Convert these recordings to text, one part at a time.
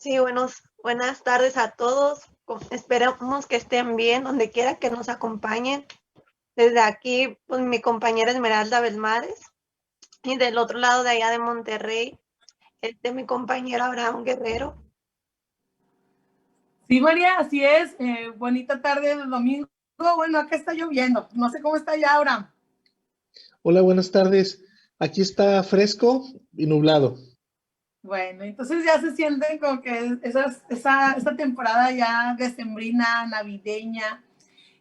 Sí, buenas tardes a todos. Esperamos que estén bien, donde quiera que nos acompañen. Desde aquí, pues mi compañera Esmeralda Belmares, y del otro lado de allá de Monterrey, mi compañero Abraham Guerrero. Sí, María, así es. Bonita tarde de domingo. Bueno, acá está lloviendo. No sé cómo está ya ahora. Hola, buenas tardes. Aquí está fresco y nublado. Bueno, entonces ya se sienten como que esta temporada ya decembrina, navideña.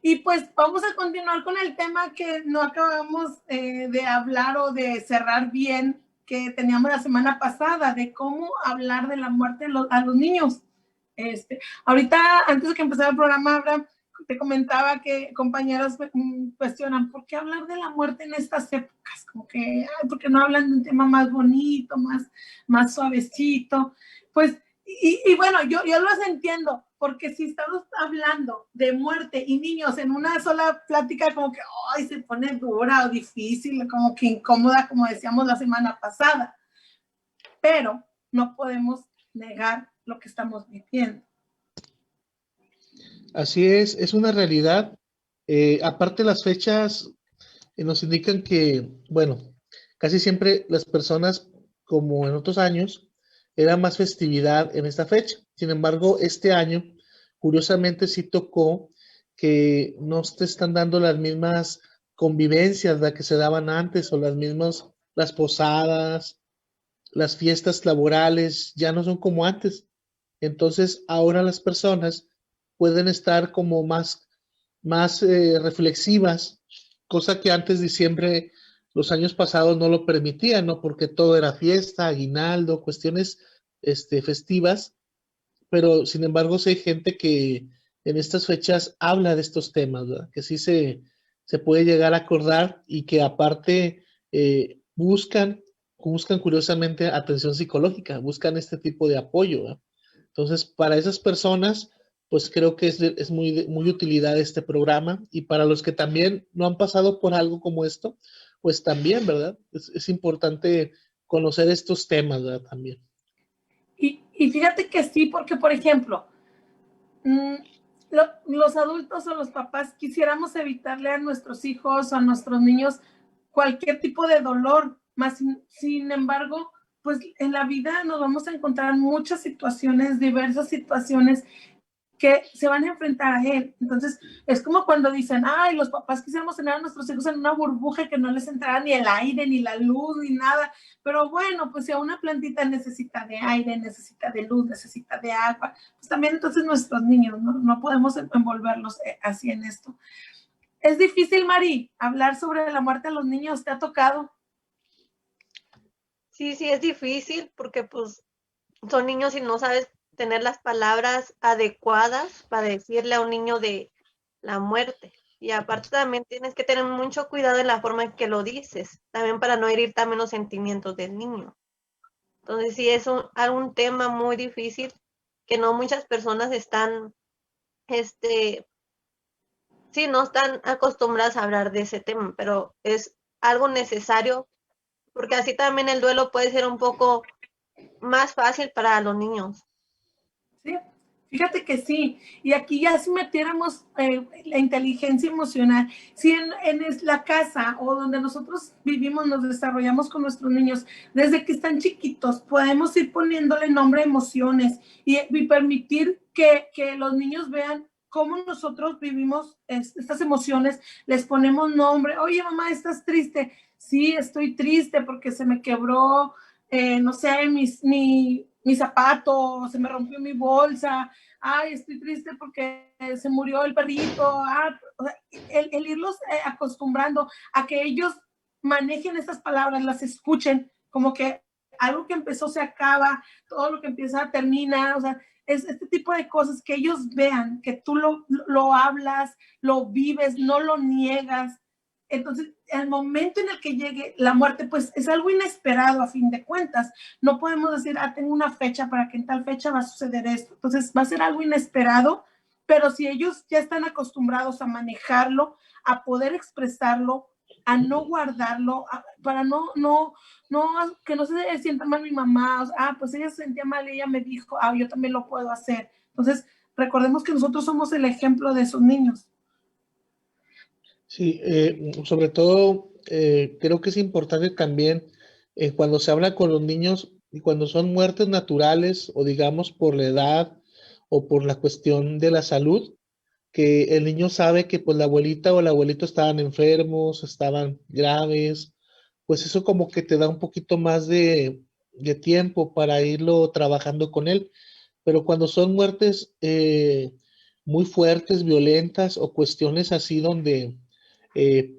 Y pues vamos a continuar con el tema que no acabamos de hablar o de cerrar bien, que teníamos la semana pasada, de cómo hablar de la muerte a los niños. Ahorita, antes de que empezara el programa, Abraham, te comentaba que compañeros cuestionan, ¿por qué hablar de la muerte en estas épocas? Como que, ¿por qué no hablan de un tema más bonito, más suavecito? Pues, y bueno, yo los entiendo, porque si estamos hablando de muerte y niños en una sola plática, como que, ay, se pone dura o difícil, como que incómoda, como decíamos la semana pasada. Pero no podemos negar lo que estamos viviendo. Así es una realidad. Aparte las fechas nos indican que, bueno, casi siempre las personas, como en otros años, era más festividad en esta fecha. Sin embargo, este año, curiosamente, sí tocó que no te están dando las mismas convivencias que se daban antes, o las posadas, las fiestas laborales, ya no son como antes. Entonces, ahora las personas pueden estar como más reflexivas, cosa que antes diciembre, los años pasados no lo permitían, ¿no? Porque todo era fiesta, aguinaldo, cuestiones festivas, pero sin embargo sí hay gente que en estas fechas habla de estos temas, ¿verdad? Que sí se puede llegar a acordar y que aparte buscan curiosamente atención psicológica, buscan este tipo de apoyo, ¿verdad? Entonces, para esas personas, pues creo que es muy de utilidad este programa, y para los que también no han pasado por algo como esto, pues también, ¿verdad? Es importante conocer estos temas, ¿verdad? También. Y fíjate que sí, porque por ejemplo, los adultos o los papás quisiéramos evitarle a nuestros hijos o a nuestros niños cualquier tipo de dolor, más sin embargo, pues en la vida nos vamos a encontrar muchas situaciones, diversas situaciones que se van a enfrentar a él. Entonces, es como cuando dicen, ay, los papás quisiéramos tener a nuestros hijos en una burbuja que no les entrara ni el aire, ni la luz, ni nada. Pero bueno, pues si a una plantita necesita de aire, necesita de luz, necesita de agua, pues también entonces nuestros niños, no podemos envolverlos así en esto. Es difícil, Mari, hablar sobre la muerte de los niños. ¿Te ha tocado? Sí, es difícil porque pues son niños y no sabes tener las palabras adecuadas para decirle a un niño de la muerte. Y aparte también tienes que tener mucho cuidado en la forma en que lo dices, también para no herir también los sentimientos del niño. Entonces sí es un tema muy difícil que no muchas personas están, sí, no están acostumbradas a hablar de ese tema, pero es algo necesario porque así también el duelo puede ser un poco más fácil para los niños. Sí, fíjate que sí. Y aquí ya si metiéramos la inteligencia emocional, si en la casa o donde nosotros vivimos, nos desarrollamos con nuestros niños, desde que están chiquitos, podemos ir poniéndole nombre a emociones y permitir que los niños vean cómo nosotros vivimos estas emociones, les ponemos nombre. Oye, mamá, ¿estás triste? Sí, estoy triste porque se me quebró, no sé, mi zapato, se me rompió mi bolsa, ay, estoy triste porque se murió el perrito, el irlos acostumbrando a que ellos manejen estas palabras, las escuchen, como que algo que empezó se acaba, todo lo que empieza termina, o sea, es este tipo de cosas que ellos vean, que tú lo hablas, lo vives, no lo niegas. Entonces, el momento en el que llegue la muerte, pues es algo inesperado a fin de cuentas. No podemos decir, tengo una fecha para que en tal fecha va a suceder esto. Entonces, va a ser algo inesperado, pero si ellos ya están acostumbrados a manejarlo, a poder expresarlo, a no guardarlo, para que no se sienta mal mi mamá. O sea, pues ella se sentía mal y ella me dijo, yo también lo puedo hacer. Entonces, recordemos que nosotros somos el ejemplo de esos niños. Sí, sobre todo creo que es importante también cuando se habla con los niños y cuando son muertes naturales o digamos por la edad o por la cuestión de la salud, que el niño sabe que pues la abuelita o el abuelito estaban enfermos, estaban graves, pues eso como que te da un poquito más de tiempo para irlo trabajando con él. Pero cuando son muertes muy fuertes, violentas o cuestiones así donde,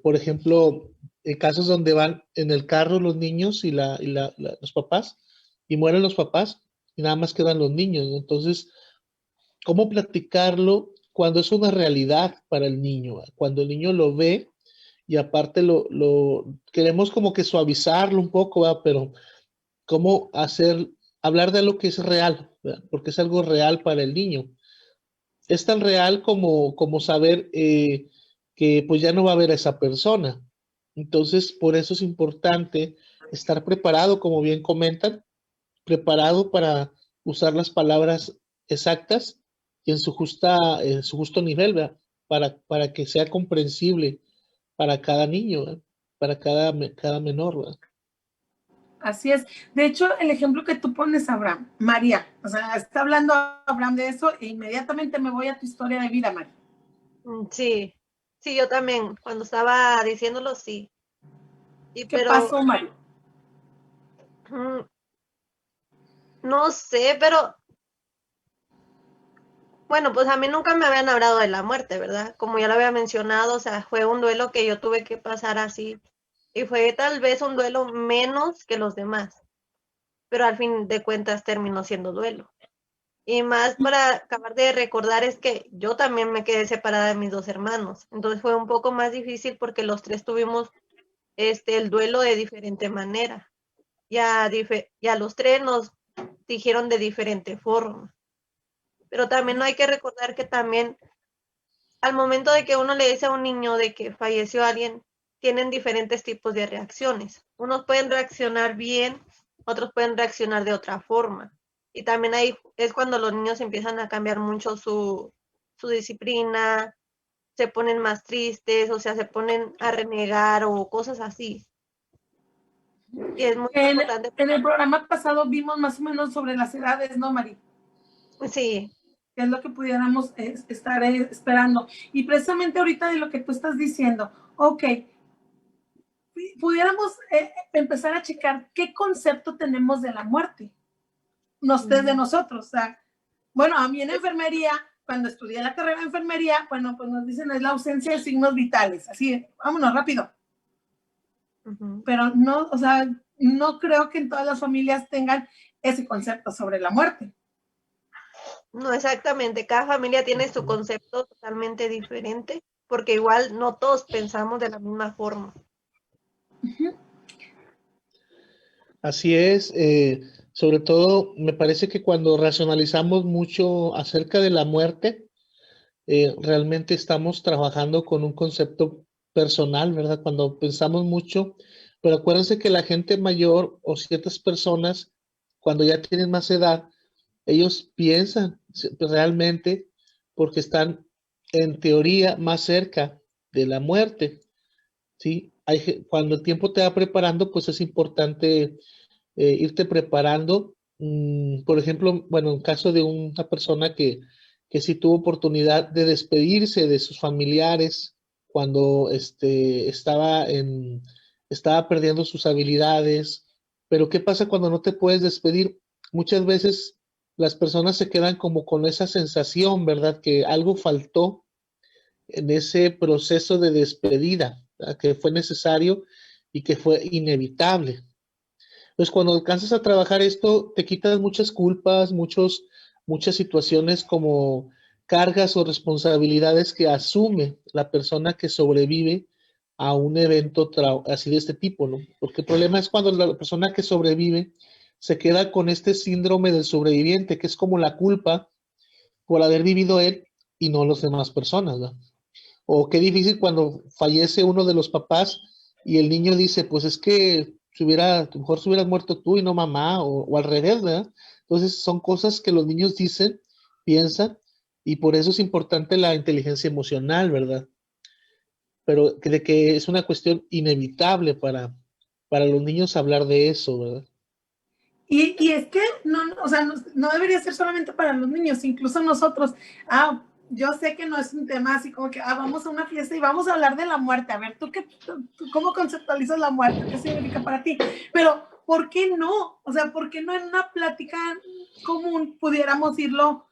por ejemplo, casos donde van en el carro los niños y los papás y mueren los papás y nada más quedan los niños, ¿no? Entonces, ¿cómo platicarlo cuando es una realidad para el niño? Cuando el niño lo ve y aparte lo queremos como que suavizarlo un poco, ¿verdad? Pero cómo hablar de lo que es real, ¿verdad? Porque es algo real para el niño. Es tan real como saber que pues ya no va a ver a esa persona. Entonces, por eso es importante estar preparado, como bien comentan, preparado para usar las palabras exactas y en su justo nivel, ¿verdad? Para que sea comprensible para cada niño, ¿verdad? Para cada menor, ¿verdad? Así es. De hecho, el ejemplo que tú pones, Abraham, María, o sea, está hablando Abraham de eso e inmediatamente me voy a tu historia de vida, María. Sí, sí, yo también, cuando estaba diciéndolo, sí. ¿Qué pasó, María? No sé, pero bueno, pues a mí nunca me habían hablado de la muerte, ¿verdad? Como ya lo había mencionado, o sea, fue un duelo que yo tuve que pasar así y fue tal vez un duelo menos que los demás, pero al fin de cuentas terminó siendo duelo. Y más para acabar de recordar es que yo también me quedé separada de mis dos hermanos, entonces fue un poco más difícil porque los tres tuvimos el duelo de diferente manera. Ya los tres nos dijeron de diferente forma. Pero también no hay que recordar que también al momento de que uno le dice a un niño de que falleció alguien, tienen diferentes tipos de reacciones. Unos pueden reaccionar bien, otros pueden reaccionar de otra forma. Y también ahí es cuando los niños empiezan a cambiar mucho su disciplina, se ponen más tristes, o sea, se ponen a renegar o cosas así. Y es muy importante. En el programa pasado vimos más o menos sobre las edades, ¿no, María? Sí. Que es lo que pudiéramos estar esperando. Y precisamente ahorita de lo que tú estás diciendo, ok, pudiéramos empezar a checar qué concepto tenemos de la muerte, desde nosotros. O sea, bueno, a mí en enfermería, cuando estudié la carrera de enfermería, bueno, pues nos dicen es la ausencia de signos vitales, así, vámonos rápido. Pero no, o sea, no creo que en todas las familias tengan ese concepto sobre la muerte. No, exactamente. Cada familia tiene su concepto totalmente diferente, porque igual no todos pensamos de la misma forma. Así es, sobre todo me parece que cuando racionalizamos mucho acerca de la muerte, realmente estamos trabajando con un concepto personal, ¿verdad? Cuando pensamos mucho, pero acuérdense que la gente mayor o ciertas personas, cuando ya tienen más edad, ellos piensan realmente porque están en teoría más cerca de la muerte, ¿sí? Cuando el tiempo te va preparando, pues es importante irte preparando. Por ejemplo, bueno, en caso de una persona que sí tuvo oportunidad de despedirse de sus familiares cuando estaba perdiendo sus habilidades, pero ¿qué pasa cuando no te puedes despedir? Muchas veces las personas se quedan como con esa sensación, ¿verdad? Que algo faltó en ese proceso de despedida, ¿verdad? Que fue necesario y que fue inevitable. Pues cuando alcanzas a trabajar esto, te quitas muchas culpas, muchas situaciones como cargas o responsabilidades que asume la persona que sobrevive a un evento así de este tipo, ¿no? Porque el problema es cuando la persona que sobrevive se queda con este síndrome del sobreviviente, que es como la culpa por haber vivido él y no las demás personas, ¿no? O qué difícil cuando fallece uno de los papás y el niño dice, pues es que a lo mejor se hubieras muerto tú y no mamá, o al revés, ¿verdad? Entonces son cosas que los niños dicen, piensan, y por eso es importante la inteligencia emocional, ¿verdad? Pero de que es una cuestión inevitable para los niños hablar de eso, ¿verdad? Y es que o sea, no debería ser solamente para los niños, incluso nosotros. Yo sé que no es un tema así como que vamos a una fiesta y vamos a hablar de la muerte. A ver, ¿tú cómo conceptualizas la muerte? ¿Qué significa para ti? Pero, ¿por qué no? O sea, ¿por qué no en una plática común pudiéramos irlo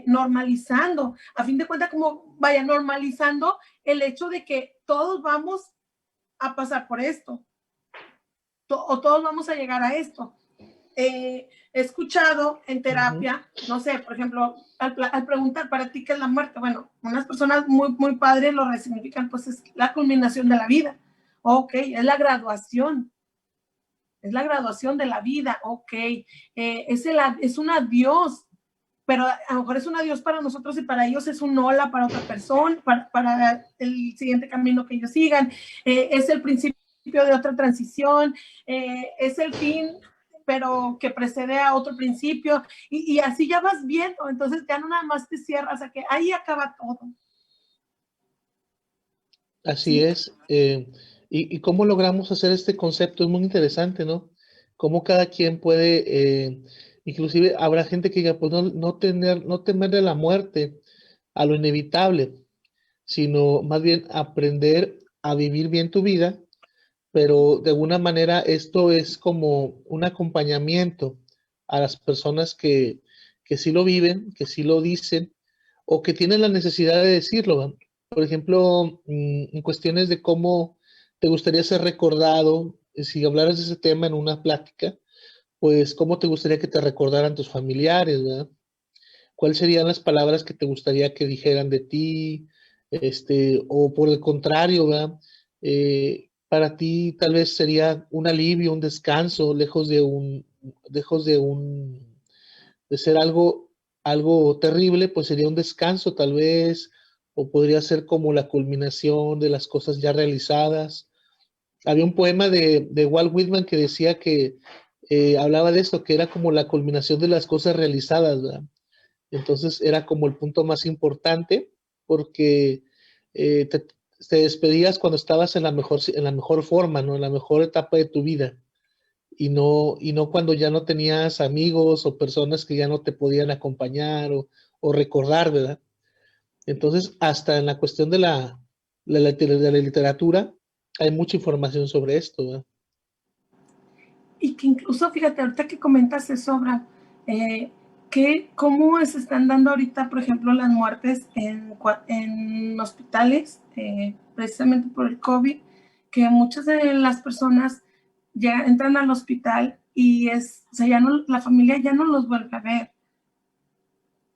normalizando? A fin de cuentas, como vaya normalizando el hecho de que todos vamos a pasar por esto, o todos vamos a llegar a esto. He escuchado en terapia, no sé, por ejemplo, al preguntar para ti qué es la muerte, bueno, unas personas muy padres lo resignifican, pues es la culminación de la vida. Ok, es la graduación de la vida, ok, es un adiós, pero a lo mejor es un adiós para nosotros y para ellos es un hola para otra persona, para el siguiente camino que ellos sigan, es el principio de otra transición, es el fin, pero que precede a otro principio, y así ya vas viendo, entonces ya no nada más te cierras a que ahí acaba todo. Así es. Y cómo logramos hacer este concepto es muy interesante, ¿no? Cómo cada quien puede, inclusive habrá gente que diga, pues no temerle a la muerte, a lo inevitable, sino más bien aprender a vivir bien tu vida, pero de alguna manera esto es como un acompañamiento a las personas que sí lo viven, que sí lo dicen, o que tienen la necesidad de decirlo, ¿no? Por ejemplo, en cuestiones de cómo te gustaría ser recordado, si hablaras de ese tema en una plática, pues cómo te gustaría que te recordaran tus familiares, ¿verdad? ¿Cuáles serían las palabras que te gustaría que dijeran de ti? O por el contrario, ¿verdad? Para ti tal vez sería un alivio, un descanso, lejos de ser algo terrible, pues sería un descanso tal vez, o podría ser como la culminación de las cosas ya realizadas. Había un poema de Walt Whitman que decía que hablaba de esto, que era como la culminación de las cosas realizadas, ¿verdad? Entonces era como el punto más importante porque te despedías cuando estabas en la mejor forma, ¿no? En la mejor etapa de tu vida y no cuando ya no tenías amigos o personas que ya no te podían acompañar o recordar, ¿verdad? Entonces, hasta en la cuestión de la literatura hay mucha información sobre esto, ¿verdad? Y que incluso, fíjate, ahorita que comentas eso, Abraham, cómo se están dando ahorita, por ejemplo, las muertes en hospitales, precisamente por el COVID, que muchas de las personas ya entran al hospital y o sea, ya no, la familia ya no los vuelve a ver.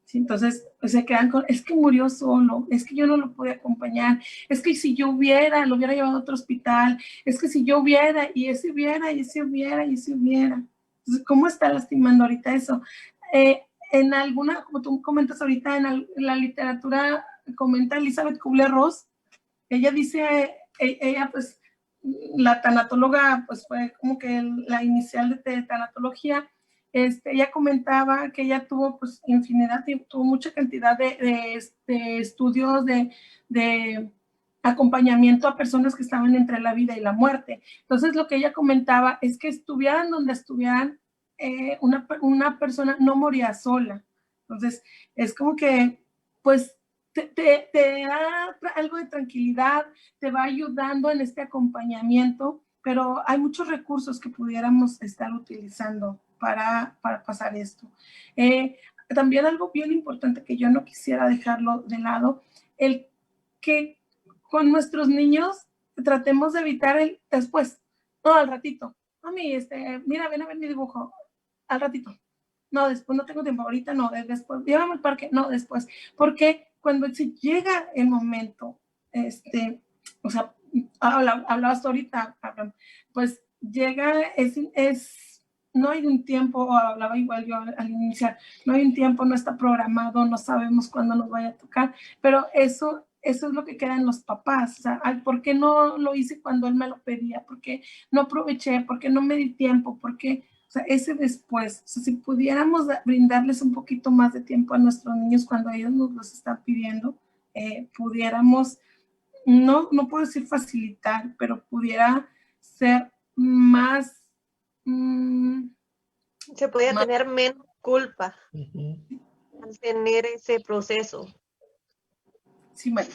¿Sí? Entonces pues, se quedan con, es que murió solo, es que yo no lo pude acompañar, es que si yo lo hubiera llevado a otro hospital, es que si yo hubiera, y ese hubiera, y ese hubiera, y ese hubiera. Entonces, ¿cómo está lastimando ahorita eso? En alguna, como tú comentas ahorita, en la literatura, comenta Elizabeth Kubler-Ross, ella dice, ella pues, la tanatóloga, pues fue como que la inicial de tanatología. Ella comentaba que ella tuvo pues infinidad, tuvo mucha cantidad de estudios de acompañamiento a personas que estaban entre la vida y la muerte. Entonces lo que ella comentaba es que estuvieran donde estuvieran, una persona no moría sola. Entonces es como que pues te da algo de tranquilidad, te va ayudando en este acompañamiento, pero hay muchos recursos que pudiéramos estar utilizando para pasar esto. También algo bien importante que yo no quisiera dejarlo de lado, el que con nuestros niños tratemos de evitar el después, no, al ratito. Mami, mira, ven a ver mi dibujo, al ratito. No, después no tengo tiempo, ahorita no, después, llévame al parque, no, después. Porque cuando se llega el momento, o sea, hablabas ahorita, pues llega, no hay un tiempo, o hablaba igual yo al iniciar, no hay un tiempo, no está programado, no sabemos cuándo nos vaya a tocar, pero eso eso es lo que quedan los papás. O sea, ay, ¿por qué no lo hice cuando él me lo pedía? ¿Por qué no aproveché? ¿Por qué no me di tiempo? ¿Por qué? O sea, ese después. O sea, si pudiéramos brindarles un poquito más de tiempo a nuestros niños cuando ellos nos los están pidiendo, pudiéramos, no puedo decir facilitar, pero pudiera ser más, Se podía más, tener menos culpa Ujú, al tener ese proceso. sí, bueno,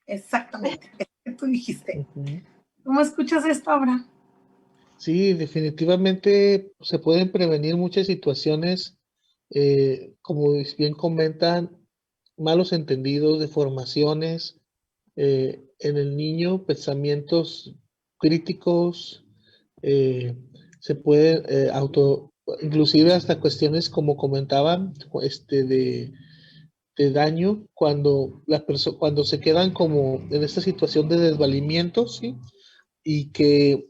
exactamente, es que tú dijiste. ujú. ¿Cómo escuchas esto, Abraham? Sí, definitivamente se pueden prevenir muchas situaciones, como bien comentan, malos entendidos, deformaciones en el niño, pensamientos críticos, eh, se puede inclusive hasta cuestiones como comentaban, de daño cuando cuando se quedan como en esta situación de desvalimiento, ¿sí? Y que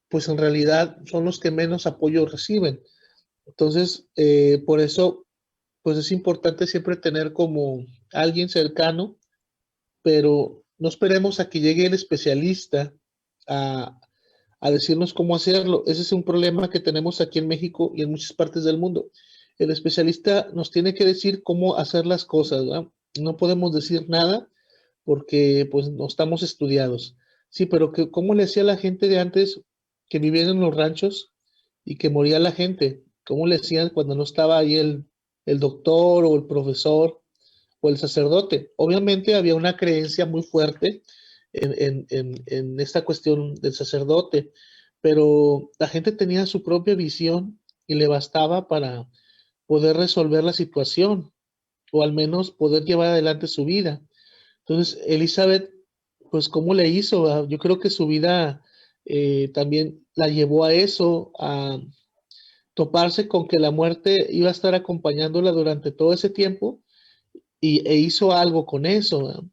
pues en realidad son los que menos apoyo reciben. Entonces, por eso, pues es importante siempre tener como alguien cercano, pero no esperemos a que llegue el especialista a, a decirnos cómo hacerlo. Ese es un problema que tenemos aquí en México y en muchas partes del mundo. El especialista nos tiene que decir cómo hacer las cosas, ¿verdad? No podemos decir nada porque pues no estamos estudiados. Sí, pero que, ¿cómo le hacía la gente de antes que vivía en los ranchos y que moría la gente? ¿Cómo le hacían cuando no estaba ahí el doctor o el profesor o el sacerdote? Obviamente había una creencia muy fuerte en esta cuestión del sacerdote, pero la gente tenía su propia visión y le bastaba para poder resolver la situación o al menos poder llevar adelante su vida. Entonces, Elizabeth, pues, ¿cómo le hizo? Yo creo que su vida también la llevó a eso, a toparse con que la muerte iba a estar acompañándola durante todo ese tiempo e hizo algo con eso. ¿Verdad?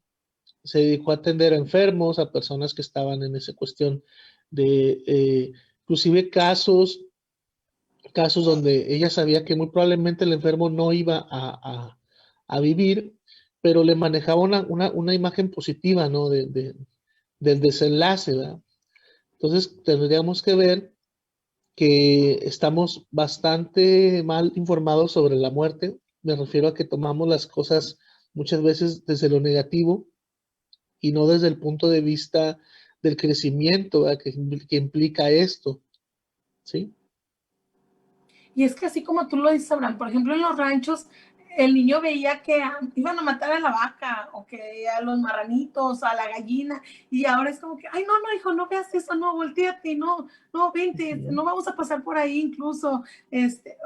Se dedicó a atender a enfermos, a personas que estaban en esa cuestión de, inclusive casos donde ella sabía que muy probablemente el enfermo no iba a vivir, pero le manejaba una imagen positiva, ¿no? Del desenlace, ¿verdad? Entonces tendríamos que ver que estamos bastante mal informados sobre la muerte. Me refiero a que tomamos las cosas muchas veces desde lo negativo y no desde el punto de vista del crecimiento, ¿verdad? Que implica esto, ¿sí? Y es que así como tú lo dices, Abraham, por ejemplo, en los ranchos, el niño veía que iban a matar a la vaca o que a los marranitos, a la gallina, y ahora es como que, ay, no, hijo, no veas eso, no, volteate, no, vente, no vamos a pasar por ahí incluso,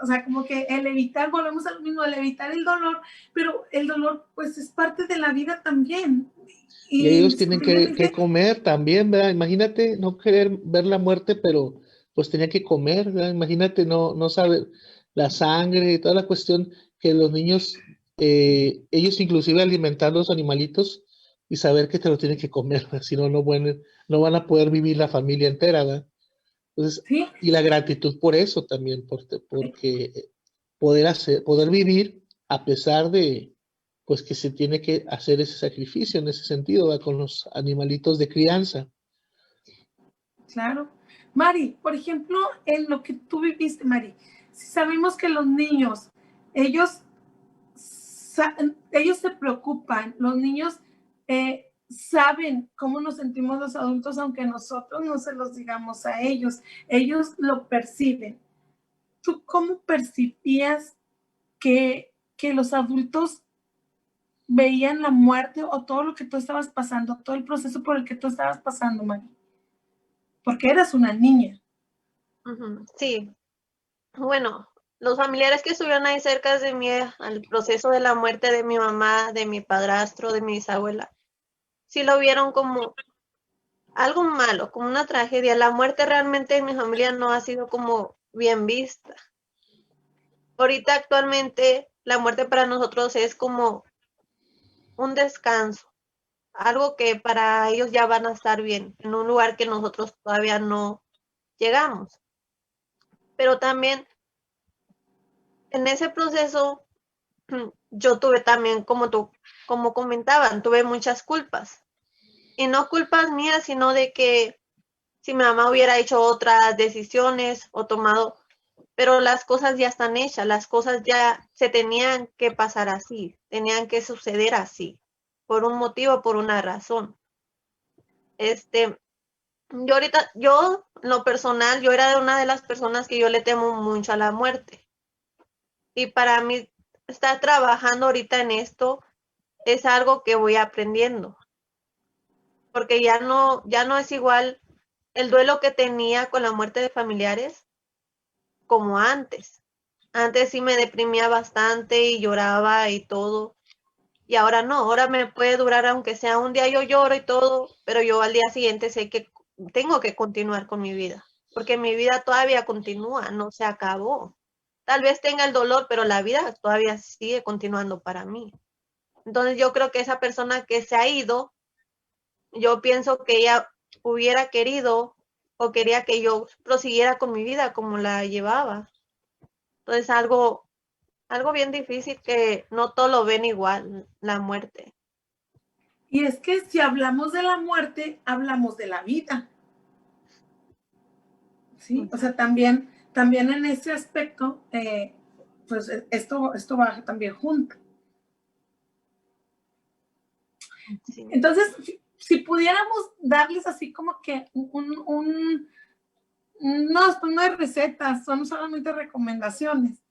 o sea, como que el evitar, volvemos a lo mismo, el evitar el dolor, pero el dolor, pues, es parte de la vida también, Y y ellos tienen que indiscutiblemente. comer también, ¿verdad? Imagínate no querer ver la muerte, pero pues tenía que comer, ¿verdad? Imagínate no saber la sangre y toda la cuestión que los niños, ellos inclusive alimentar los animalitos y saber que te lo tienen que comer, ¿verdad? Si no, no van a poder vivir la familia entera, ¿verdad? Entonces, Sí, y la gratitud por eso también, porque poder vivir a pesar de, pues que se tiene que hacer ese sacrificio en ese sentido, ¿verdad? Con los animalitos de crianza. claro. Mari, por ejemplo, en lo que tú viviste, Mari, si sabemos que los niños, ellos, ellos se preocupan, los niños saben cómo nos sentimos los adultos, aunque nosotros no se los digamos a ellos lo perciben. ¿Tú cómo percibías que los adultos veían la muerte o todo lo que tú estabas pasando, todo el proceso por el que tú estabas pasando, Mari? Porque eras una niña. Sí, bueno, los familiares que estuvieron ahí cerca de mí al proceso de la muerte de mi mamá, de mi padrastro, de mi bisabuela, sí lo vieron como algo malo, como una tragedia. La muerte realmente en mi familia no ha sido como bien vista. Ahorita actualmente la muerte para nosotros es como un descanso, algo que para ellos ya van a estar bien, en un lugar que nosotros todavía no llegamos. Pero también en ese proceso yo tuve también, como tú como comentaban, tuve muchas culpas. Y no culpas mías, sino de que si mi mamá hubiera hecho otras decisiones o tomado, pero las cosas ya están hechas, las cosas ya se tenían que pasar así, tenían que suceder así, por un motivo, por una razón. Yo ahorita, yo, en lo personal, yo era una de las personas que yo le temo mucho a la muerte. Y para mí, estar trabajando ahorita en esto es algo que voy aprendiendo. Porque ya no es igual el duelo que tenía con la muerte de familiares como antes. Antes sí me deprimía bastante y lloraba y todo. Y ahora no, ahora me puede durar, aunque sea un día yo lloro y todo, pero yo al día siguiente sé que tengo que continuar con mi vida, porque mi vida todavía continúa, no se acabó. Tal vez tenga el dolor, pero la vida todavía sigue continuando para mí. Entonces yo creo que esa persona que se ha ido, yo pienso que ella hubiera querido o quería que yo prosiguiera con mi vida como la llevaba. Entonces algo bien difícil que no todos lo ven igual, la muerte. Y es que si hablamos de la muerte, hablamos de la vida. ¿Sí? O sea, también en ese aspecto, pues esto va también junto. Sí. Entonces, si pudiéramos darles así como que no hay recetas, son solamente recomendaciones.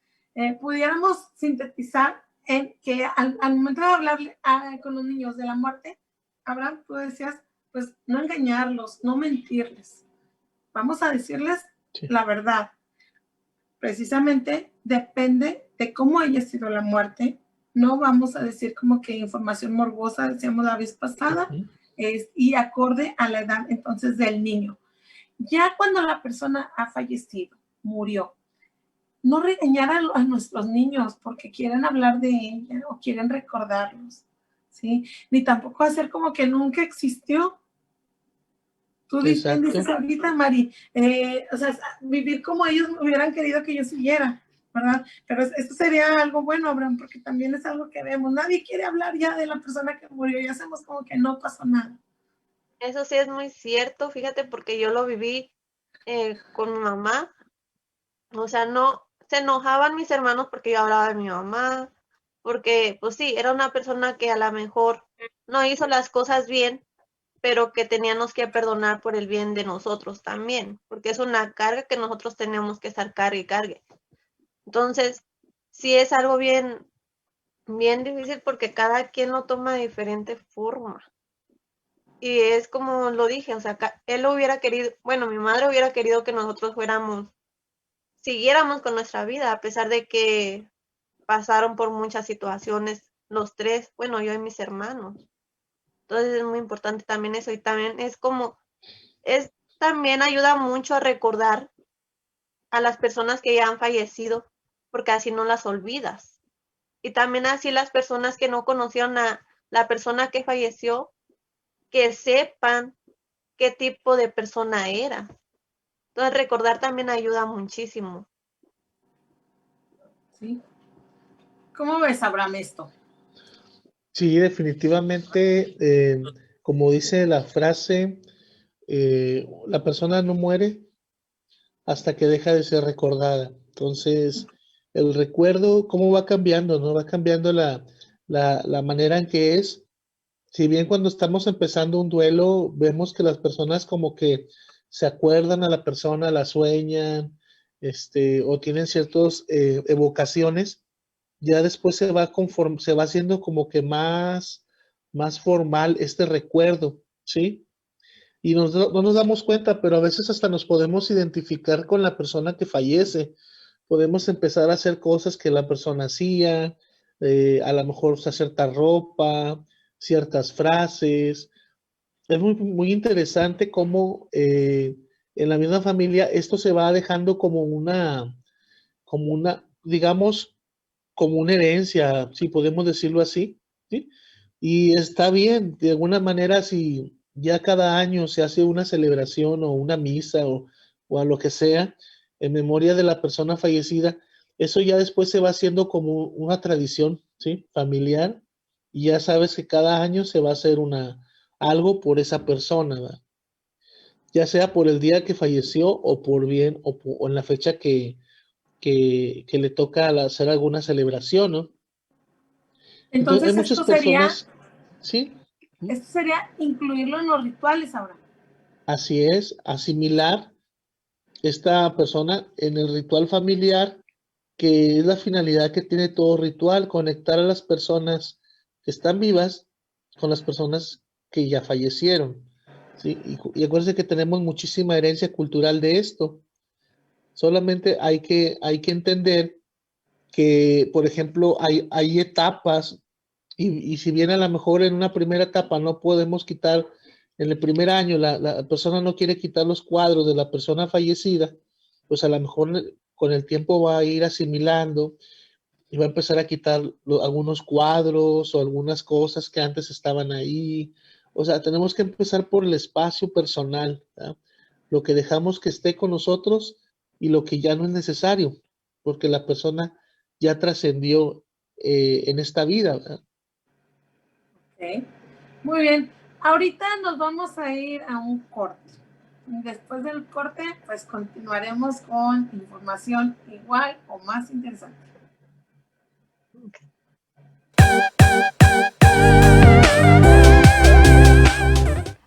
Pudiéramos sintetizar en que al momento de hablarle con los niños de la muerte, Abraham, tú decías, pues no engañarlos, no mentirles. Vamos a decirles la verdad. Precisamente depende de cómo haya sido la muerte. No vamos a decir como que información morbosa, decíamos la vez pasada, y acorde a la edad entonces del niño. Ya cuando la persona ha fallecido, murió, no regañar a nuestros niños porque quieren hablar de ella o quieren recordarlos, ¿sí? Ni tampoco hacer como que nunca existió. Tú bien dices ahorita, Mari, o sea, vivir como ellos hubieran querido que yo siguiera, ¿verdad? Pero esto sería algo bueno, Abraham, porque también es algo que vemos. Nadie quiere hablar ya de la persona que murió, ya hacemos como que no pasó nada. Eso sí es muy cierto, fíjate, porque yo lo viví con mi mamá. O sea, no se enojaban mis hermanos porque yo hablaba de mi mamá, porque pues sí, era una persona que a lo mejor no hizo las cosas bien, pero que teníamos que perdonar por el bien de nosotros también, porque es una carga que nosotros tenemos que estar cargue y cargue. Entonces, sí es algo bien difícil porque cada quien lo toma de diferente forma. Y es como lo dije, o sea, él hubiera querido, bueno, mi madre hubiera querido que nosotros siguiéramos con nuestra vida, a pesar de que pasaron por muchas situaciones los tres, bueno, yo y mis hermanos. Entonces es muy importante también eso y también también ayuda mucho a recordar a las personas que ya han fallecido, porque así no las olvidas. Y también así las personas que no conocieron a la persona que falleció, que sepan qué tipo de persona era. Entonces recordar también ayuda muchísimo. ¿Sí? ¿Cómo ves, Abraham, esto? Sí, definitivamente, como dice la frase, la persona no muere hasta que deja de ser recordada. Entonces, el recuerdo, ¿cómo va cambiando? ¿No? Va cambiando la manera en que es. Si bien cuando estamos empezando un duelo, vemos que las personas como que se acuerdan a la persona, la sueñan, o tienen ciertas evocaciones, ya después se va haciendo como que más formal este recuerdo, ¿sí? Y no nos damos cuenta, pero a veces hasta nos podemos identificar con la persona que fallece. Podemos empezar a hacer cosas que la persona hacía, a lo mejor usar cierta ropa, ciertas frases. Es muy interesante cómo en la misma familia esto se va dejando digamos, como una herencia, si podemos decirlo así, ¿sí? Y está bien, de alguna manera, si ya cada año se hace una celebración o una misa o a lo que sea, en memoria de la persona fallecida, eso ya después se va haciendo como una tradición, ¿sí? Familiar, y ya sabes que cada año se va a hacer algo por esa persona, ¿verdad? Ya sea por el día que falleció o por bien o en la fecha que le toca hacer alguna celebración, ¿no? Entonces hay Entonces muchas personas, ¿sí? esto sería incluirlo en los rituales ahora. Así es, asimilar esta persona en el ritual familiar, que es la finalidad que tiene todo ritual, conectar a las personas que están vivas con las personas que ya fallecieron, ¿sí? Y acuérdense que tenemos muchísima herencia cultural de esto. Solamente hay que entender que, por ejemplo, hay etapas, y si bien a lo mejor en una primera etapa no podemos quitar, en el primer año la persona no quiere quitar los cuadros de la persona fallecida, pues a lo mejor con el tiempo va a ir asimilando y va a empezar a quitar algunos cuadros o algunas cosas que antes estaban ahí. O sea, tenemos que empezar por el espacio personal, ¿verdad? Lo que dejamos que esté con nosotros y lo que ya no es necesario, porque la persona ya trascendió en esta vida, ¿verdad? Okay. Muy bien. Ahorita nos vamos a ir a un corte. Después del corte, pues continuaremos con información igual o más interesante. Okay.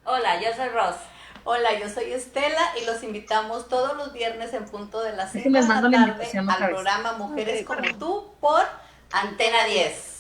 Hola, yo soy Ross. Hola, yo soy Estela y los invitamos todos los viernes en punto de las 5 de les la mando la tarde invitación al otra vez. programa Mujeres Ok, como correcto. tú por Antena 10.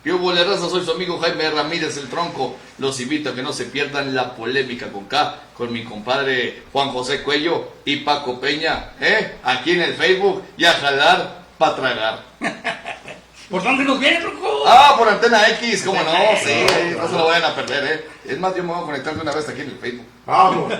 ¿Qué hubo, la raza? Soy su amigo Jaime Ramírez el Tronco. Los invito a que no se pierdan la polémica con K, con mi compadre Juan José Cuello y Paco Peña, aquí en el Facebook, y a jalar pa' tragar. ¿Por dónde nos viene, Tronco? Ah, por Antena X, cómo no, sí, no se lo vayan a perder, Es más, yo me voy a conectar de una vez aquí en el Facebook. Vamos.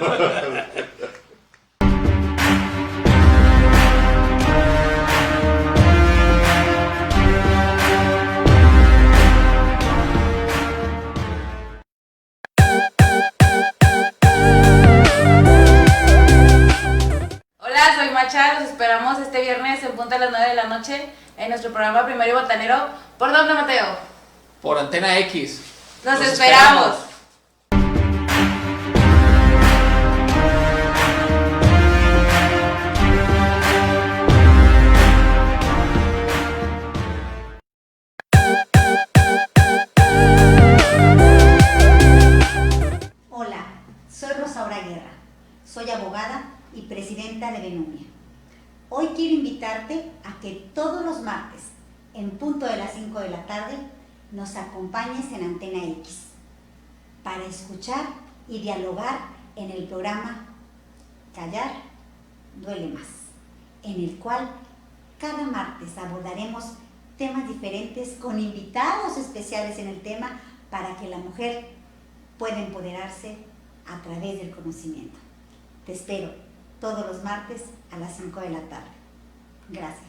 Hola, soy Macha. Los esperamos este viernes en punto a las 9 de la noche en nuestro programa Primero y Botanero. ¿Por dónde, Mateo? Por Antena X. Los esperamos. Hola, soy Rosaura Guerra, soy abogada y presidenta de Benumia. Hoy quiero invitarte a que todos los martes, en punto de las 5 de la tarde, nos acompañes en Antena X para escuchar y dialogar en el programa Callar Duele Más, en el cual cada martes abordaremos temas diferentes con invitados especiales en el tema para que la mujer pueda empoderarse a través del conocimiento. Te espero todos los martes a las 5 de la tarde. Gracias.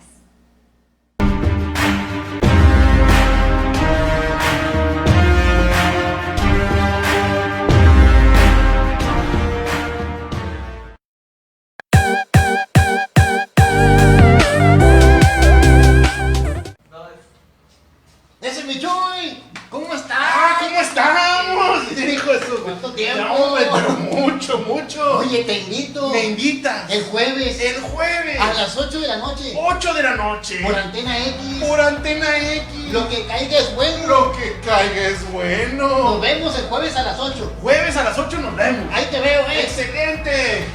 ¡Ese es mi Chuy! ¿Cómo está? Ah, ¿cómo estamos? Hijo de su cuánto tiempo. No, hombre, pero mucho, mucho. Oye, te invito. ¿Me invitas? El jueves. El jueves. A las 8 de la noche. 8 de la noche. Por Antena X. Por Antena X. Lo que caiga es bueno. Lo que caiga es bueno. Nos vemos el jueves a las 8. Jueves a las 8 nos vemos. Ahí te veo, ¡Excelente!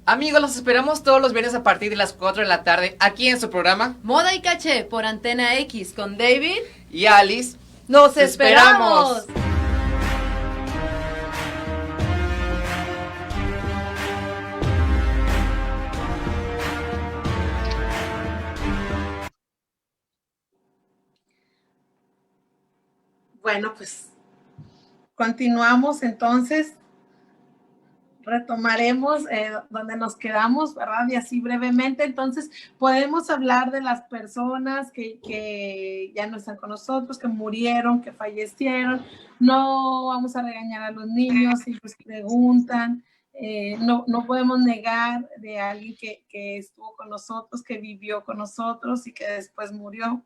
Amigos, los esperamos todos los viernes a partir de las 4 de la tarde aquí en su programa Moda y Caché por Antena X con David y Alice. ¡Nos Te esperamos! Bueno, pues continuamos entonces. Retomaremos donde nos quedamos, ¿verdad? Y así brevemente, entonces, podemos hablar de las personas que ya no están con nosotros, que murieron, que fallecieron. No vamos a regañar a los niños si les preguntan. No podemos negar de alguien que estuvo con nosotros, que vivió con nosotros y que después murió.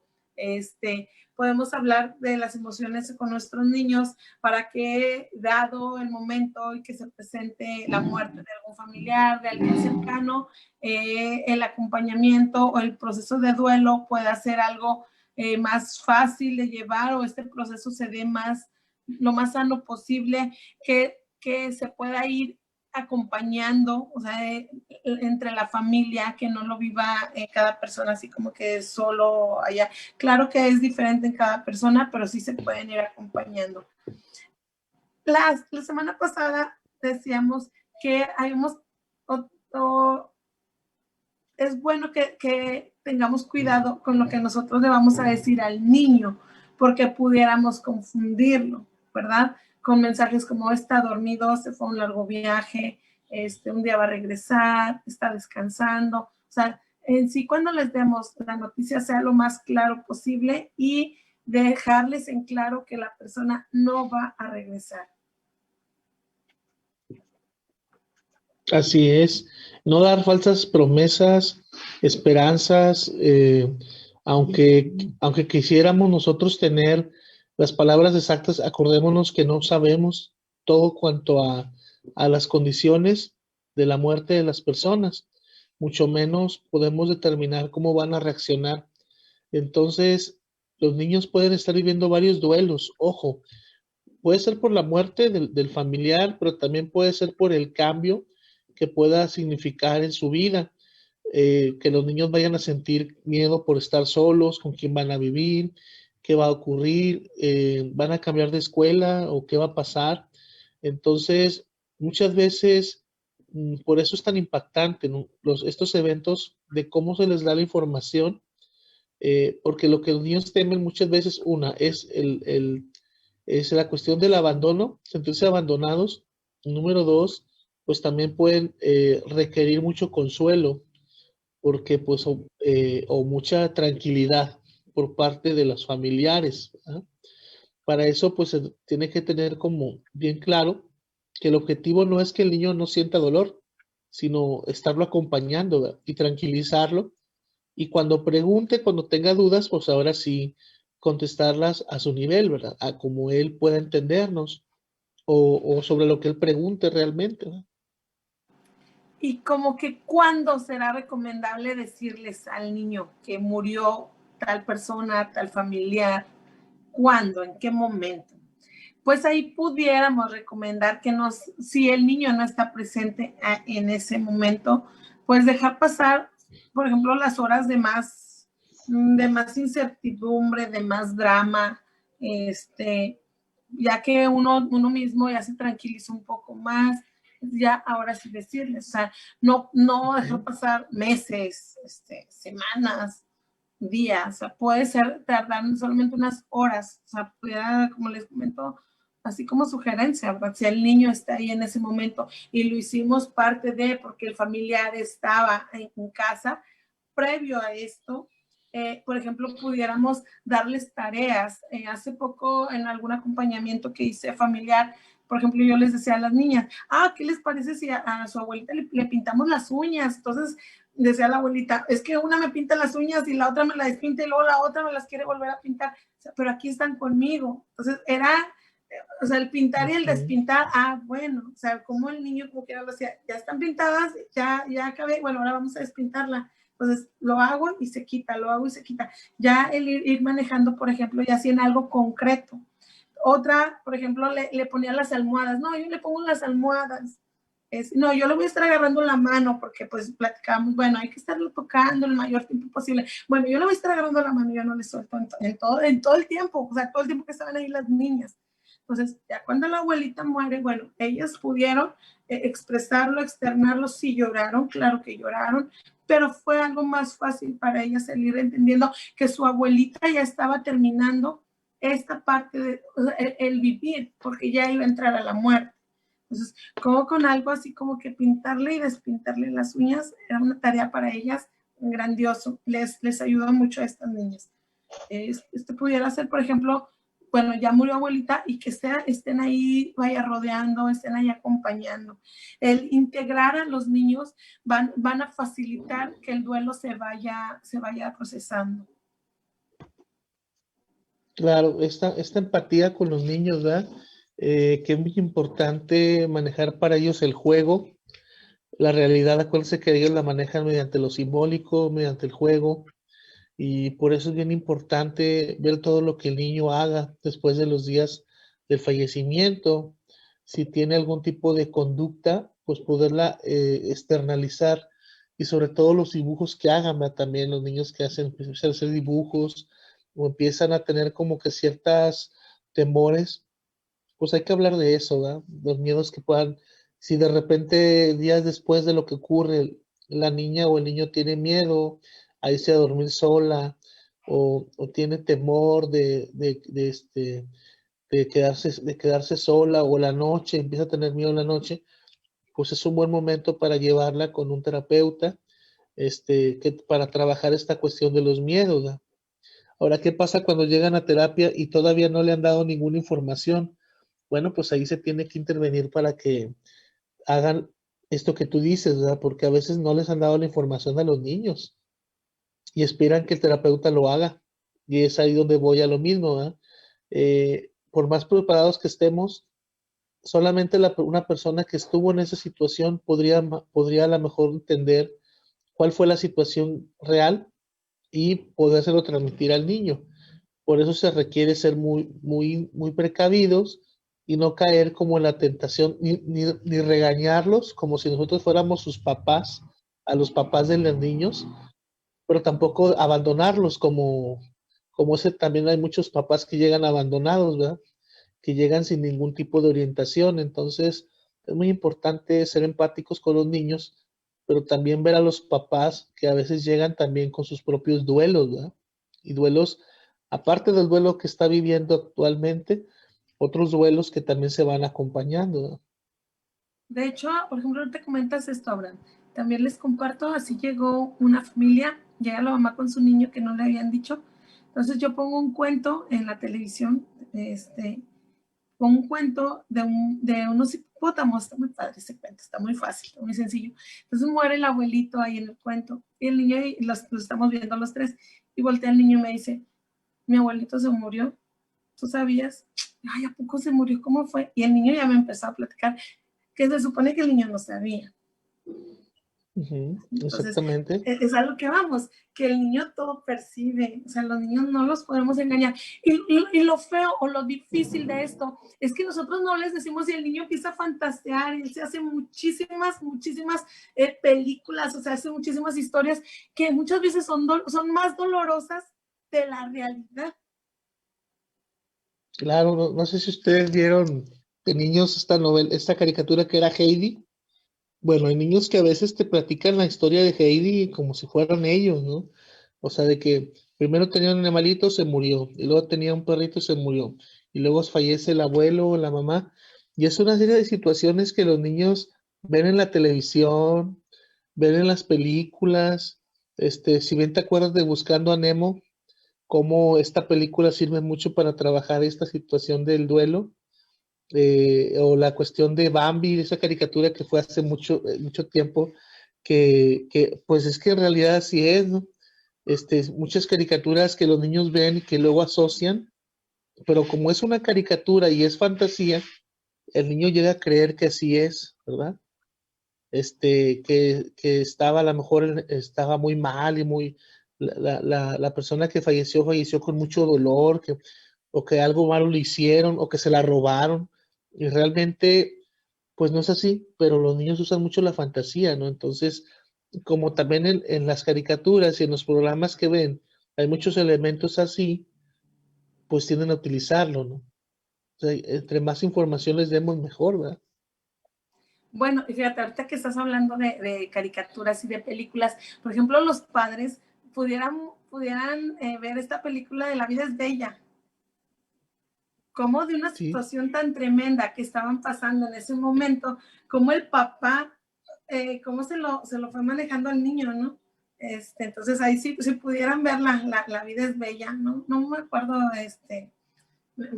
Podemos hablar de las emociones con nuestros niños para que, dado el momento y que se presente la muerte de algún familiar, de alguien cercano, el acompañamiento o el proceso de duelo pueda ser algo más fácil de llevar, o este proceso se dé lo más sano posible, que se pueda ir acompañando, o sea, entre la familia, que no lo viva cada persona así como que solo allá. Claro que es diferente en cada persona, pero sí se pueden ir acompañando. La semana pasada decíamos que es bueno que tengamos cuidado con lo que nosotros le vamos a decir al niño, porque pudiéramos confundirlo, ¿verdad? Con mensajes como: está dormido, se fue a un largo viaje, un día va a regresar, está descansando. O sea, en sí, cuando les demos la noticia, sea lo más claro posible y dejarles en claro que la persona no va a regresar. Así es, no dar falsas promesas, esperanzas, aunque quisiéramos nosotros tener las palabras exactas, acordémonos que no sabemos todo cuanto a las condiciones de la muerte de las personas, mucho menos podemos determinar cómo van a reaccionar. Entonces, los niños pueden estar viviendo varios duelos, ojo, puede ser por la muerte del familiar, pero también puede ser por el cambio que pueda significar en su vida, que los niños vayan a sentir miedo por estar solos, con quién van a vivir, qué va a ocurrir, van a cambiar de escuela o qué va a pasar. Entonces, muchas veces, por eso es tan impactante, ¿no? Estos eventos de cómo se les da la información, porque lo que los niños temen muchas veces, es la cuestión del abandono, sentirse abandonados. Número dos, pues también pueden requerir mucho consuelo, porque pues o mucha tranquilidad por parte de los familiares, ¿eh? Para eso pues se tiene que tener como bien claro que el objetivo no es que el niño no sienta dolor, sino estarlo acompañando, ¿verdad? Y tranquilizarlo, y cuando pregunte, cuando tenga dudas, pues ahora sí contestarlas a su nivel, ¿verdad? A como él pueda entendernos, o sobre lo que él pregunte realmente, ¿verdad? Y como que ¿cuándo será recomendable decirles al niño que murió tal persona, tal familiar? ¿Cuándo? ¿En qué momento? Pues ahí pudiéramos recomendar que si el niño no está presente en ese momento, pues dejar pasar, por ejemplo, las horas de más incertidumbre, de más drama, ya que uno mismo ya se tranquiliza un poco más, ya ahora sí decirles, o sea, no dejar pasar meses, semanas, días, o sea, puede tardar solamente unas horas, o sea, pudiera, como les comento, así como sugerencia, ¿verdad? Si el niño está ahí en ese momento y lo hicimos parte de, porque el familiar estaba en casa, previo a esto, por ejemplo, pudiéramos darles tareas. Hace poco, en algún acompañamiento que hice familiar, por ejemplo, yo les decía a las niñas, ¿qué les parece si a su abuelita le pintamos las uñas? Entonces, decía la abuelita, es que una me pinta las uñas y la otra me las despinta y luego la otra me las quiere volver a pintar, o sea, pero aquí están conmigo. Entonces, o sea, el pintar y el despintar, bueno, o sea, como el niño como que lo hacía, ya están pintadas, ya acabé, bueno, ahora vamos a despintarla. Entonces, lo hago y se quita, lo hago y se quita. Ya el ir manejando, por ejemplo, ya así en algo concreto. Otra, por ejemplo, le ponía las almohadas. No, yo le pongo las almohadas. No, yo le voy a estar agarrando la mano porque pues platicamos, bueno, hay que estarlo tocando el mayor tiempo posible. Bueno, yo le voy a estar agarrando la mano, yo no le suelto en todo el tiempo, o sea, todo el tiempo que estaban ahí las niñas. Entonces, ya cuando la abuelita muere, bueno, ellas pudieron expresarlo, externarlo, sí lloraron, claro que lloraron, pero fue algo más fácil para ellas el ir entendiendo que su abuelita ya estaba terminando esta parte de o sea, el vivir, porque ya iba a entrar a la muerte. Entonces, como con algo así como que pintarle y despintarle las uñas era una tarea para ellas grandioso. Les ayuda mucho a estas niñas. Pudiera ser, por ejemplo, bueno, ya murió abuelita y que estén ahí, vaya rodeando, estén ahí acompañando. El integrar a los niños van a facilitar que el duelo se vaya procesando. Claro, esta empatía con los niños, ¿verdad? Que es muy importante manejar para ellos el juego, la realidad. Acuérdense que ellos la manejan mediante lo simbólico, mediante el juego, y por eso es bien importante ver todo lo que el niño haga después de los días del fallecimiento. Si tiene algún tipo de conducta, pues poderla externalizar, y sobre todo los dibujos que hagan, ¿verdad? También los niños que empiezan a hacer dibujos o empiezan a tener como que ciertas temores, pues hay que hablar de eso, ¿verdad? Los miedos que puedan, si de repente días después de lo que ocurre, la niña o el niño tiene miedo a irse a dormir sola, o tiene temor de quedarse sola, o la noche, empieza a tener miedo en la noche, pues es un buen momento para llevarla con un terapeuta, para trabajar esta cuestión de los miedos, ¿verdad? Ahora, ¿qué pasa cuando llegan a terapia y todavía no le han dado ninguna información? Bueno, pues ahí se tiene que intervenir para que hagan esto que tú dices, ¿verdad? Porque a veces no les han dado la información a los niños y esperan que el terapeuta lo haga. Y es ahí donde voy a lo mismo, ¿verdad? Por más preparados que estemos, solamente una persona que estuvo en esa situación podría a lo mejor entender cuál fue la situación real y podérselo transmitir al niño. Por eso se requiere ser muy precavidos y no caer como en la tentación, ni regañarlos como si nosotros fuéramos sus papás, a los papás de los niños, pero tampoco abandonarlos como ese. También hay muchos papás que llegan abandonados, ¿verdad? Que llegan sin ningún tipo de orientación. Entonces, es muy importante ser empáticos con los niños, pero también ver a los papás que a veces llegan también con sus propios duelos, ¿verdad? Y duelos, aparte del duelo que está viviendo actualmente, otros duelos que también se van acompañando, ¿verdad? De hecho, por ejemplo, ahorita comentas esto, Abraham. También les comparto, así llegó una familia, llega la mamá con su niño que no le habían dicho. Entonces yo pongo un cuento en la televisión, pongo un cuento de unos hipopótamos. Está muy padre ese cuento, está muy fácil, muy sencillo. Entonces muere el abuelito ahí en el cuento y el niño, y los estamos viendo los tres, y voltea el niño y me dice, mi abuelito se murió, ¿tú sabías? Ay, ¿a poco se murió? ¿Cómo fue? Y el niño ya me empezó a platicar que se supone que el niño no sabía. Entonces, exactamente. Es a lo que vamos, que el niño todo percibe, o sea, los niños no los podemos engañar. Y lo feo o lo difícil de esto es que nosotros no les decimos, y el niño empieza a fantasear y él se hace muchísimas películas, o sea, hace muchísimas historias que muchas veces son más dolorosas de la realidad. Claro, no sé si ustedes vieron de niños esta caricatura que era Heidi. Bueno, hay niños que a veces te platican la historia de Heidi como si fueran ellos, ¿no? O sea, de que primero tenía un animalito, se murió, y luego tenía un perrito, se murió, y luego fallece el abuelo o la mamá, y es una serie de situaciones que los niños ven en la televisión, ven en las películas. Si bien te acuerdas de Buscando a Nemo, cómo esta película sirve mucho para trabajar esta situación del duelo, o la cuestión de Bambi, esa caricatura que fue hace mucho tiempo, que pues es que en realidad así es, ¿no? Muchas caricaturas que los niños ven y que luego asocian, pero como es una caricatura y es fantasía, el niño llega a creer que así es, ¿verdad? Que estaba, a lo mejor estaba muy mal y la persona que falleció con mucho dolor, o que algo malo le hicieron, o que se la robaron, y realmente pues no es así, pero los niños usan mucho la fantasía, ¿no? Entonces, como también en las caricaturas y en los programas que ven, hay muchos elementos así, pues tienden a utilizarlo, ¿no? O sea, entre más información les demos, mejor, ¿verdad? Bueno, y fíjate, ahorita que estás hablando de caricaturas y de películas, por ejemplo, los padres pudieran ver esta película de La vida es bella. Cómo de una Sí. situación tan tremenda que estaban pasando en ese momento, cómo el papá, cómo se lo fue manejando al niño, ¿no? Entonces ahí sí, si pudieran ver la vida es bella, ¿no? No me acuerdo,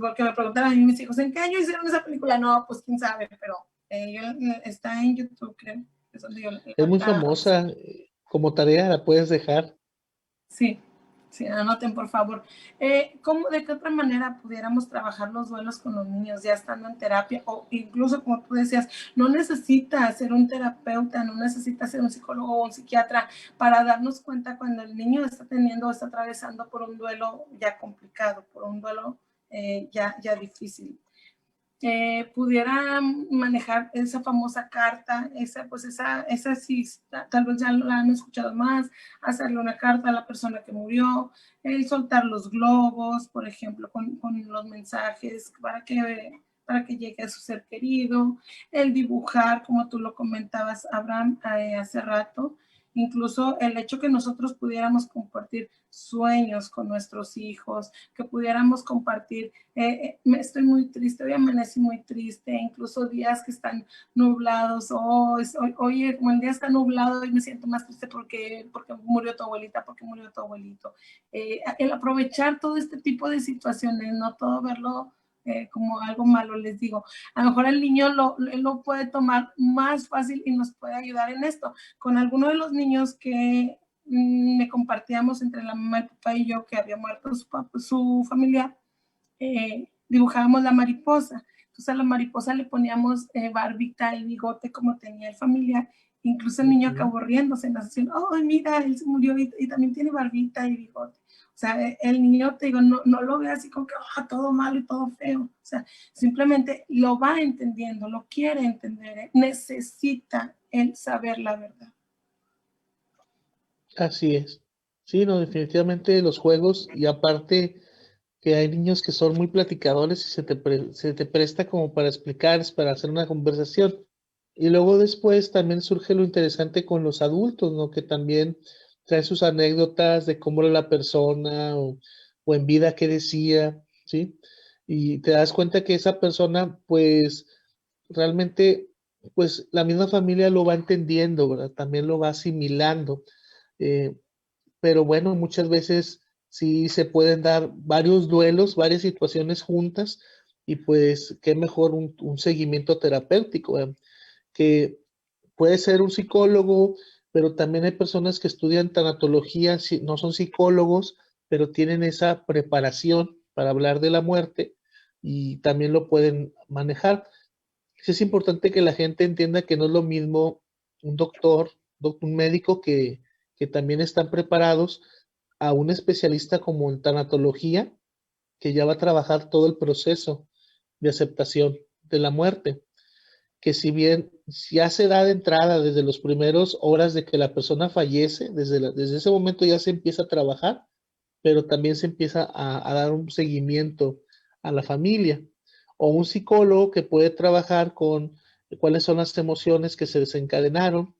porque me preguntaron a mí mis hijos, ¿en qué año hicieron esa película? No, pues quién sabe, pero está en YouTube, creo. Es donde yo Es muy ahorita- famosa. Como tarea la puedes dejar. Sí, sí, anoten por favor. ¿Cómo, de qué otra manera pudiéramos trabajar los duelos con los niños ya estando en terapia? O incluso, como tú decías, no necesita ser un terapeuta, no necesita ser un psicólogo o un psiquiatra para darnos cuenta cuando el niño está teniendo o está atravesando por un duelo ya complicado, por un duelo ya difícil. Pudiera manejar esa famosa carta, esa sí, tal vez ya la han escuchado más, hacerle una carta a la persona que murió, el soltar los globos, por ejemplo, con los mensajes para que llegue a su ser querido, el dibujar, como tú lo comentabas, Abraham, hace rato, incluso el hecho que nosotros pudiéramos compartir sueños con nuestros hijos, que pudiéramos compartir, estoy muy triste, hoy amanecí muy triste, incluso días que están nublados, oye, como el día está nublado y me siento más triste porque murió tu abuelita, porque murió tu abuelito. El aprovechar todo este tipo de situaciones, no todo verlo como algo malo, les digo. A lo mejor el niño lo puede tomar más fácil y nos puede ayudar en esto. Con alguno de los niños que me compartíamos entre la mamá, el papá y yo, que había muerto su familiar, dibujábamos la mariposa. Entonces a la mariposa le poníamos barbita y bigote como tenía el familiar. Incluso el niño acabó riéndose, diciendo, oh, mira, él se murió y también tiene barbita y bigote. O sea, el niño, te digo, no lo ve así como que todo malo y todo feo. O sea, simplemente lo va entendiendo, lo quiere entender, necesita él saber la verdad. Así es. Sí, no, definitivamente los juegos, y aparte que hay niños que son muy platicadores y se te presta como para explicar, para hacer una conversación. Y luego después también surge lo interesante con los adultos, ¿no? Que también traen sus anécdotas de cómo era la persona o en vida qué decía, ¿sí? Y te das cuenta que esa persona, pues, realmente, pues, la misma familia lo va entendiendo, ¿verdad? También lo va asimilando. Eh, pero bueno, muchas veces sí se pueden dar varios duelos, varias situaciones juntas, y pues qué mejor un seguimiento terapéutico, que puede ser un psicólogo, pero también hay personas que estudian tanatología, no son psicólogos, pero tienen esa preparación para hablar de la muerte y también lo pueden manejar. Es importante que la gente entienda que no es lo mismo un doctor, un médico que también están preparados, a un especialista como en tanatología, que ya va a trabajar todo el proceso de aceptación de la muerte. Que si bien ya se da de entrada desde las primeras horas de que la persona fallece, desde ese momento ya se empieza a trabajar, pero también se empieza a dar un seguimiento a la familia. O un psicólogo que puede trabajar con cuáles son las emociones que se desencadenaron,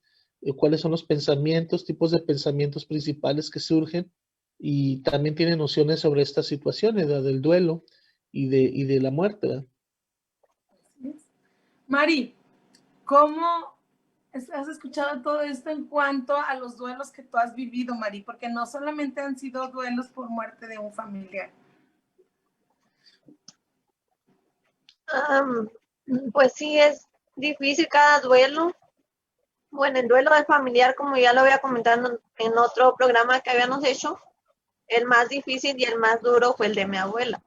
cuáles son los pensamientos, tipos de pensamientos principales que surgen, y también tiene nociones sobre estas situaciones, ¿verdad? Del duelo y de la muerte, ¿verdad? Mari, ¿cómo has escuchado todo esto en cuanto a los duelos que tú has vivido, Mari? Porque no solamente han sido duelos por muerte de un familiar. Pues sí, es difícil cada duelo. Bueno, el duelo del familiar, como ya lo había comentado en otro programa que habíamos hecho, el más difícil y el más duro fue el de mi abuela.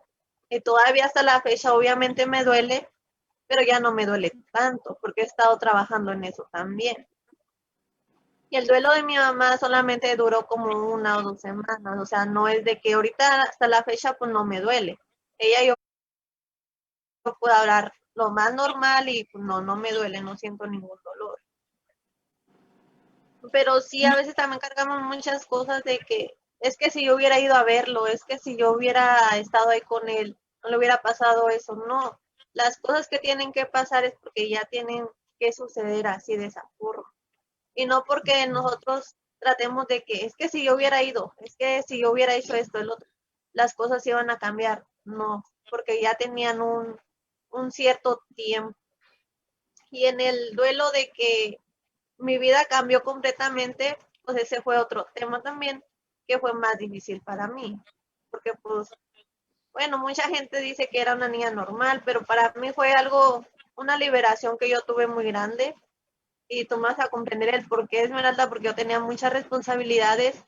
Y todavía hasta la fecha obviamente me duele, pero ya no me duele tanto porque he estado trabajando en eso también. Y el duelo de mi mamá solamente duró como 1 o 2 semanas, o sea, no es de que ahorita hasta la fecha pues no me duele. Ella y yo puedo hablar lo más normal y pues no me duele, no siento ningún dolor. Pero sí, a veces también cargamos muchas cosas de que es que si yo hubiera ido a verlo, es que si yo hubiera estado ahí con él, no le hubiera pasado eso. No, las cosas que tienen que pasar es porque ya tienen que suceder así de esa forma. Y no porque nosotros tratemos de que es que si yo hubiera ido, es que si yo hubiera hecho esto, el otro, las cosas iban a cambiar. No, porque ya tenían un cierto tiempo. Y en el duelo de que mi vida cambió completamente, pues ese fue otro tema también que fue más difícil para mí, porque pues, bueno, mucha gente dice que era una niña normal, pero para mí fue algo, una liberación que yo tuve muy grande, y tú me vas a comprender el por qué, Esmeralda, porque yo tenía muchas responsabilidades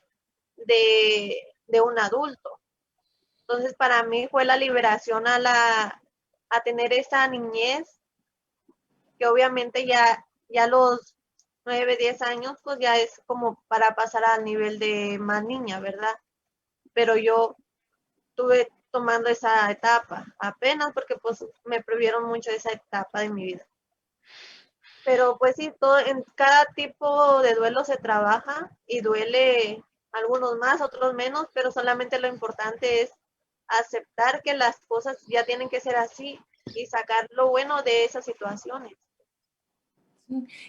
de un adulto. Entonces, para mí fue la liberación a tener esa niñez, que obviamente ya los 9, 10 años, pues ya es como para pasar al nivel de más niña, ¿verdad? Pero yo estuve tomando esa etapa apenas porque pues me prohibieron mucho esa etapa de mi vida. Pero pues sí, en cada tipo de duelo se trabaja y duele algunos más, otros menos, pero solamente lo importante es aceptar que las cosas ya tienen que ser así y sacar lo bueno de esas situaciones.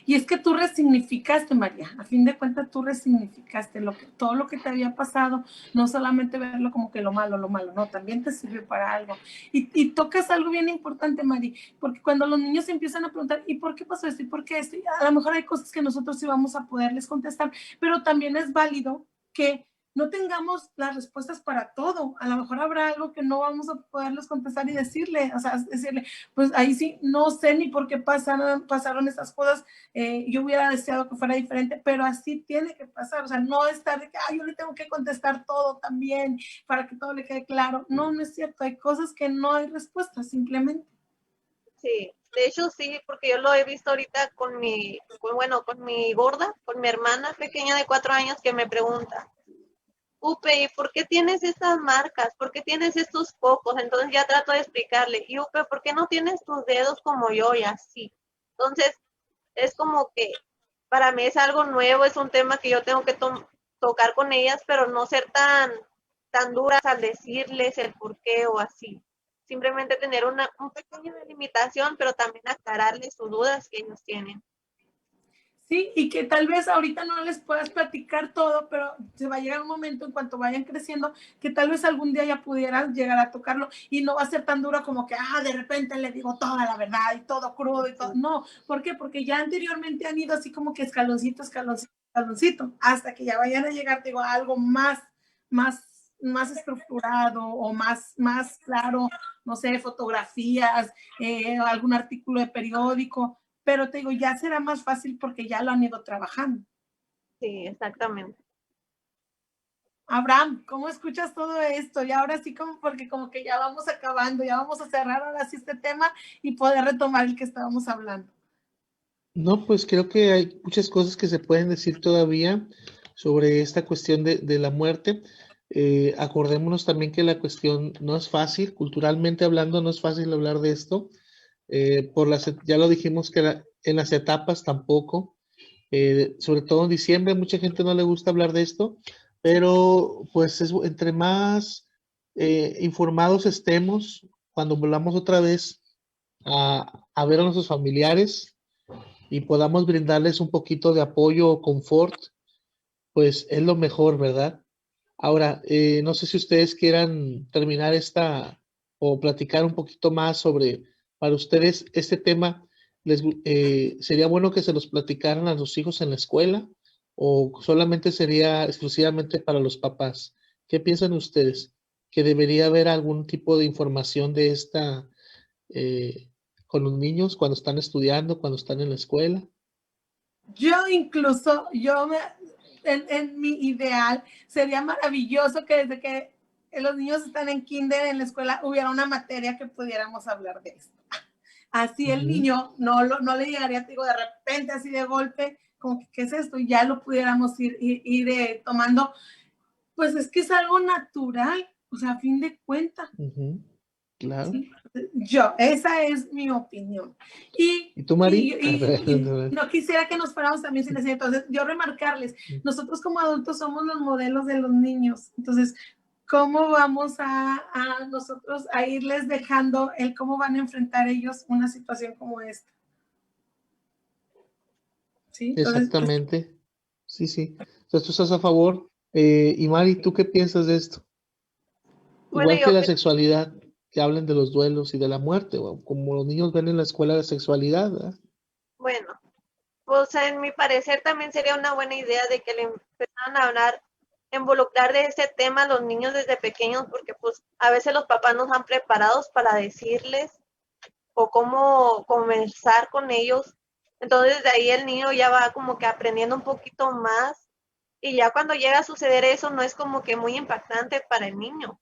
Y es que tú resignificaste, María, a fin de cuentas tú resignificaste todo lo que te había pasado, no solamente verlo como que lo malo, no, también te sirvió para algo. Y tocas algo bien importante, María, porque cuando los niños empiezan a preguntar, ¿y por qué pasó esto? ¿Y por qué esto? Y a lo mejor hay cosas que nosotros sí vamos a poderles contestar, pero también es válido que no tengamos las respuestas para todo. A lo mejor habrá algo que no vamos a poderles contestar y decirle, pues ahí sí, no sé ni por qué pasaron estas cosas, yo hubiera deseado que fuera diferente, pero así tiene que pasar, o sea, no estar de que, yo le tengo que contestar todo también para que todo le quede claro. No, no es cierto, hay cosas que no hay respuestas, simplemente. Sí, de hecho sí, porque yo lo he visto ahorita con mi gorda, con mi hermana pequeña de 4 años que me pregunta, Upe, ¿y por qué tienes estas marcas? ¿Por qué tienes estos pocos? Entonces ya trato de explicarle, y Upe, ¿por qué no tienes tus dedos como yo? Y así. Entonces, es como que para mí es algo nuevo, es un tema que yo tengo que tocar con ellas, pero no ser tan duras al decirles el por qué o así. Simplemente tener un pequeño delimitación, pero también aclararles sus dudas que ellos tienen. Sí, y que tal vez ahorita no les puedas platicar todo, pero se va a llegar un momento en cuanto vayan creciendo que tal vez algún día ya pudieras llegar a tocarlo y no va a ser tan duro como que, de repente le digo toda la verdad y todo crudo y todo. No, ¿por qué? Porque ya anteriormente han ido así como que escaloncito, hasta que ya vayan a llegar, digo, a algo más estructurado o más claro, no sé, fotografías, algún artículo de periódico. Pero te digo, ya será más fácil porque ya lo han ido trabajando. Sí, exactamente. Abraham, ¿cómo escuchas todo esto? Y ahora sí, porque como que ya vamos acabando, ya vamos a cerrar ahora sí este tema y poder retomar el que estábamos hablando. No, pues creo que hay muchas cosas que se pueden decir todavía sobre esta cuestión de la muerte. Acordémonos también que la cuestión no es fácil, culturalmente hablando, no es fácil hablar de esto. Ya lo dijimos que en las etapas tampoco, sobre todo en diciembre, mucha gente no le gusta hablar de esto, pero pues entre más informados estemos, cuando volvamos otra vez a ver a nuestros familiares y podamos brindarles un poquito de apoyo o confort, pues es lo mejor, ¿verdad? Ahora, no sé si ustedes quieran terminar o platicar un poquito más sobre, para ustedes, este tema, ¿sería bueno que se los platicaran a los hijos en la escuela o solamente sería exclusivamente para los papás? ¿Qué piensan ustedes? ¿Que debería haber algún tipo de información de esta con los niños cuando están estudiando, cuando están en la escuela? En mi ideal, sería maravilloso que desde que los niños están en kinder, en la escuela, hubiera una materia que pudiéramos hablar de esto. Así el niño no le llegaría, digo, de repente, así de golpe, como que, ¿qué es esto? Y ya lo pudiéramos ir tomando. Pues es que es algo natural, o sea, a fin de cuentas. Claro. ¿Sí? Esa es mi opinión. ¿Y tú, Mari? No quisiera que nos fuéramos también sin decir, entonces yo remarcarles, nosotros como adultos somos los modelos de los niños, entonces, ¿cómo vamos a nosotros a irles dejando cómo van a enfrentar ellos una situación como esta? ¿Sí? Entonces, exactamente. Sí, sí. Entonces tú estás a favor. Y Mari, ¿tú qué piensas de esto? Bueno, Igual que la sexualidad. que hablen de los duelos y de la muerte, o como los niños ven en la escuela de sexualidad, ¿verdad? Bueno, pues en mi parecer también sería una buena idea de que le empezaran a hablar, involucrar de ese tema a los niños desde pequeños, porque pues a veces los papás no están preparados para decirles o cómo conversar con ellos. Entonces de ahí el niño ya va como que aprendiendo un poquito más y ya cuando llega a suceder eso no es como que muy impactante para el niño.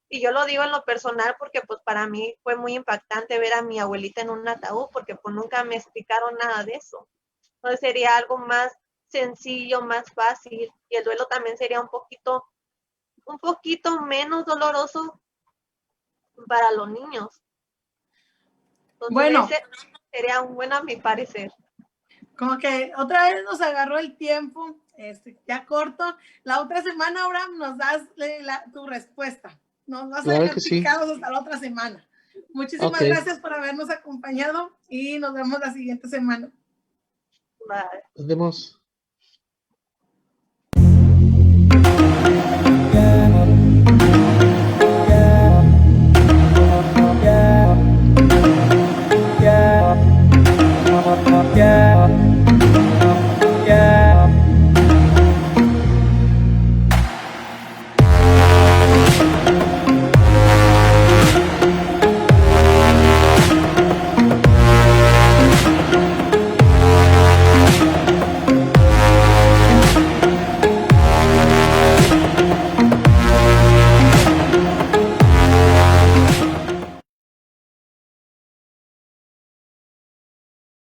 Y yo lo digo en lo personal porque pues para mí fue muy impactante ver a mi abuelita en un ataúd porque pues nunca me explicaron nada de eso. Entonces sería algo más sencillo, más fácil y el duelo también sería un poquito menos doloroso para los niños. Entonces Bueno, ese sería un bueno a mi parecer. como que otra vez nos agarró el tiempo, ya corto. La otra semana, Abraham, nos das tu respuesta. Nos vas a Claro dejar que sí. picados hasta la otra semana. Muchísimas Ok. gracias por habernos acompañado y nos vemos la siguiente semana. Bye. Nos vemos.